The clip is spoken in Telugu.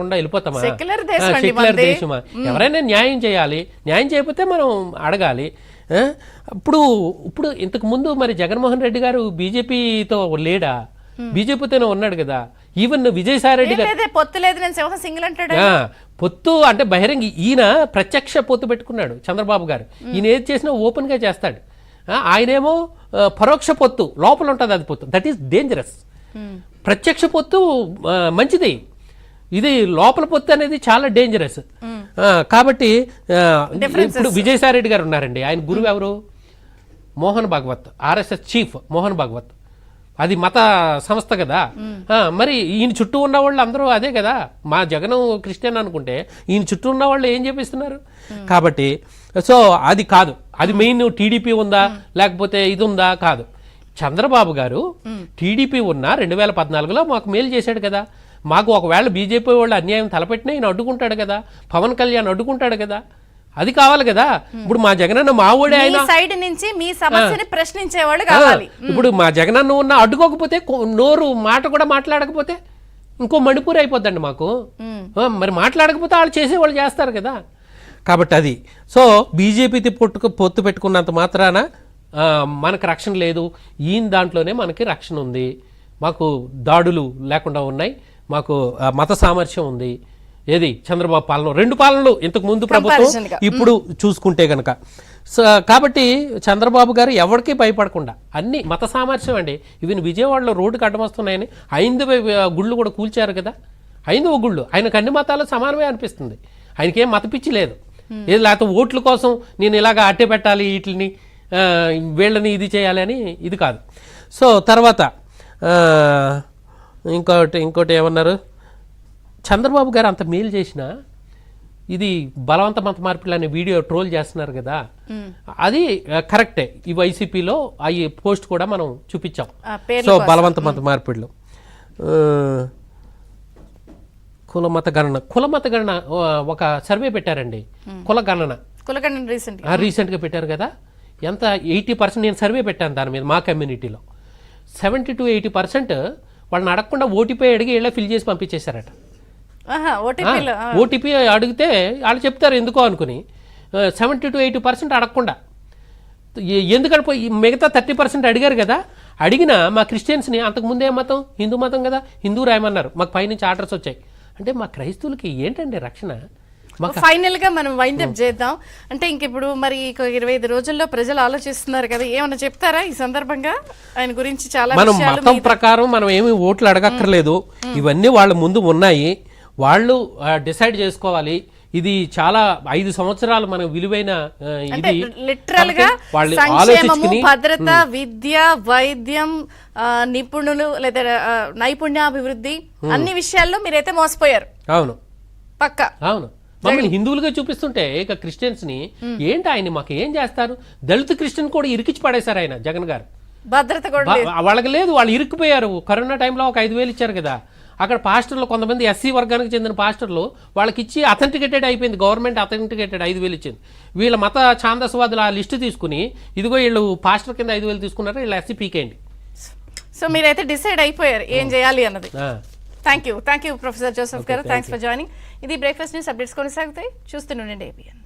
ఉండా వెళ్ళిపోతామా? సెక్యులర్ దేశమా? ఎవరైనా న్యాయం చేయాలి, న్యాయం చేయకపోతే మనం అడగాలి. ఇప్పుడు ఇప్పుడు ఇంతకు ముందు మరి జగన్మోహన్ రెడ్డి గారు బీజేపీతో లేడా? బీజేపీతోనే ఉన్నాడు కదా. ఈవెన్ విజయసాయి రెడ్డి గారు పొత్తు అంటే బహిరంగ, ఈయన ప్రత్యక్ష పొత్తు పెట్టుకున్నాడు చంద్రబాబు గారు. ఈయన ఏది చేసినా ఓపెన్ గా చేస్తాడు. ఆయనేమో పరోక్ష పొత్తు, లోపల ఉంటుంది అది పొత్తు. That is dangerous. ప్రత్యక్ష పొత్తు మంచిది, ఇది లోపల పొత్తు అనేది చాలా డేంజరస్. కాబట్టి ఇప్పుడు విజయసాయి రెడ్డి గారు ఉన్నారండి, ఆయన గురువు ఎవరు? Mohan Bhagwat, RSS chief Mohan Bhagwat. అది మత సంస్థ కదా. మరి ఈయన చుట్టూ ఉన్న వాళ్ళు అందరూ అదే కదా. మా జగన్ క్రిస్టియన్ అనుకుంటే ఈయన చుట్టూ ఉన్న వాళ్ళు ఏం చేపిస్తున్నారు? కాబట్టి సో అది కాదు, అది మెయిన్. టీడీపీ ఉందా లేకపోతే ఇది ఉందా కాదు. చంద్రబాబు గారు టీడీపీ ఉన్నా 2014లో మాకు మేలు చేశాడు కదా. మాకు ఒకవేళ బీజేపీ వాళ్ళు అన్యాయం తలపెట్టినా ఈయన అడ్డుకుంటాడు కదా, పవన్ కళ్యాణ్ అడ్డుకుంటాడు కదా. అది కావాలి కదా. ఇప్పుడు మా జగనన్న మా ఊడే, ఆయన సైడ్ నుంచి మీ సమస్యని ప్రశ్నించేవాళ్ళు కావాలి. ఇప్పుడు మా జగనన్న ఉన్న అడ్డుకోకపోతే, నోరు మాట కూడా మాట్లాడకపోతే ఇంకో మణిపూర్ అయిపోద్దండి మాకు. మరి మాట్లాడకపోతే వాళ్ళు చేసేవాళ్ళు చేస్తారు కదా. కాబట్టి అది. సో బీజేపీ పొత్తు పెట్టుకున్నంత మాత్రాన మనకు రక్షణ లేదు. ఈయన దాంట్లోనే మనకి రక్షణ ఉంది. మాకు దాడులు లేకుండా ఉన్నాయి, మాకు మత సామర్థ్యం ఉంది. ఏది చంద్రబాబు పాలన, 2 పాలనలు ఇంతకు ముందు ప్రభుత్వం, ఇప్పుడు చూసుకుంటే గనక. కాబట్టి చంద్రబాబు గారు ఎవరికి భయపడకుండా అన్ని మత సామర్థ్యం అండి. ఈవెన్ విజయవాడలో రోడ్డుకి అడ్డం వస్తున్నాయని 5 గుళ్ళు కూడా కూల్చారు కదా. 5 గుళ్ళు ఆయనకు అన్ని మతాలు సమానమే అనిపిస్తుంది. ఆయనకేం మత పిచ్చి లేదు. ఏది లేకపోతే ఓట్ల కోసం నేను ఇలాగ అట్టే పెట్టాలి, వీటిని వీళ్ళని ఇది చేయాలి అని ఇది కాదు. సో తర్వాత ఇంకోటి ఏమన్నారు, చంద్రబాబు గారు అంత మేలు చేసినా ఇది బలవంత మత మార్పిడి అనే వీడియో ట్రోల్ చేస్తున్నారు కదా, అది కరెక్టే. ఈ వైసీపీలో ఈ పోస్ట్ కూడా మనం చూపించాం. సో బలవంత మత మార్పిడిలో కులమత గణన ఒక సర్వే పెట్టారండి. కులగణన రీసెంట్గా పెట్టారు కదా. ఎంత 80%, నేను సర్వే పెట్టాను దాని మీద. మా కమ్యూనిటీలో 70 to 80% వాళ్ళని అడగకుండా ఓటీపీ అడిగి ఇలా ఫిల్ చేసి పంపించేశారట. ఓటీపీ అడిగితే వాళ్ళు చెప్తారు ఎందుకో అనుకుని. 70 to 80% అడగకుండా. ఎందుకంటే మిగతా 30% అడిగారు కదా. అడిగినా మా క్రిస్టియన్స్ని అంతకుముందే మతం, హిందూ మతం కదా, హిందూ రాయమన్నారు. మాకు పైనుంచి ఆర్డర్స్ వచ్చాయి. అంటే మా క్రైస్తవులకి ఏంటండి రక్షణ? ఫైనల్ గా మనం వైండ్ అప్ చేద్దాం. అంటే ఇంక ఇప్పుడు మరి 25 రోజుల్లో ప్రజలు ఆలోచిస్తున్నారు కదా, ఏమన్నా చెప్తారా ఈ సందర్భంగా ఆయన గురించి? చాలా మనం మతం ప్రకారం మనం ఏమి ఓట్లు అడగక్కర్లేదు. ఇవన్నీ వాళ్ళ ముందు ఉన్నాయి, వాళ్ళు డిసైడ్ చేసుకోవాలి. ఇది చాలా 5 సంవత్సరాలు మన విలువైన ఇది. లిటరల్ గా సంక్షేమము, భద్రత, విద్య, వైద్యం, నిపుణులు లేదా నైపుణ్యాభివృద్ధి అన్ని విషయాల్లో మీరైతే మోసపోయారు. అవును, పక్కా. అవును. మమ్మల్ని హిందువులుగా చూపిస్తుంటే ఇక క్రిస్టియన్స్ ని ఏంటి, ఆయన మాకు ఏం చేస్తారు? దళిత క్రిస్టియన్ కూడా ఇరికించి పడేశారు ఆయన జగన్ గారు. భద్రత కూడా వాళ్ళకి లేదు, వాళ్ళు ఇరుక్కుపోయారు. కరోనా టైంలో ఒక 5,000 ఇచ్చారు కదా. అక్కడ పాస్టర్లు కొంతమంది ఎస్సీ వర్గానికి చెందిన పాస్టర్లు వాళ్ళకి ఇచ్చి అథెంటికేటెడ్ అయిపోయింది. గవర్నమెంట్ అథెంటికేటెడ్ 5,000 ఇచ్చింది. వీళ్ళ మత ఛాందస్వాదులు ఆ లిస్టు తీసుకుని, ఇదిగో వీళ్ళు పాస్టర్ కింద 5,000 తీసుకున్నారు, వీళ్ళు ఎస్సీ పీకేయండి. సో మీరైతే డిసైడ్ అయిపోయారు ఏం చేయాలి అన్నది. థ్యాంక్ యూ ప్రొఫెసర్ జోసెఫ్ గారు. Thanks for joining. ఇది బ్రేక్ఫాస్ట్ న్యూస్. అప్డేట్స్ కొనసాగుతాయి, చూస్తూనే ఉండండి ABN.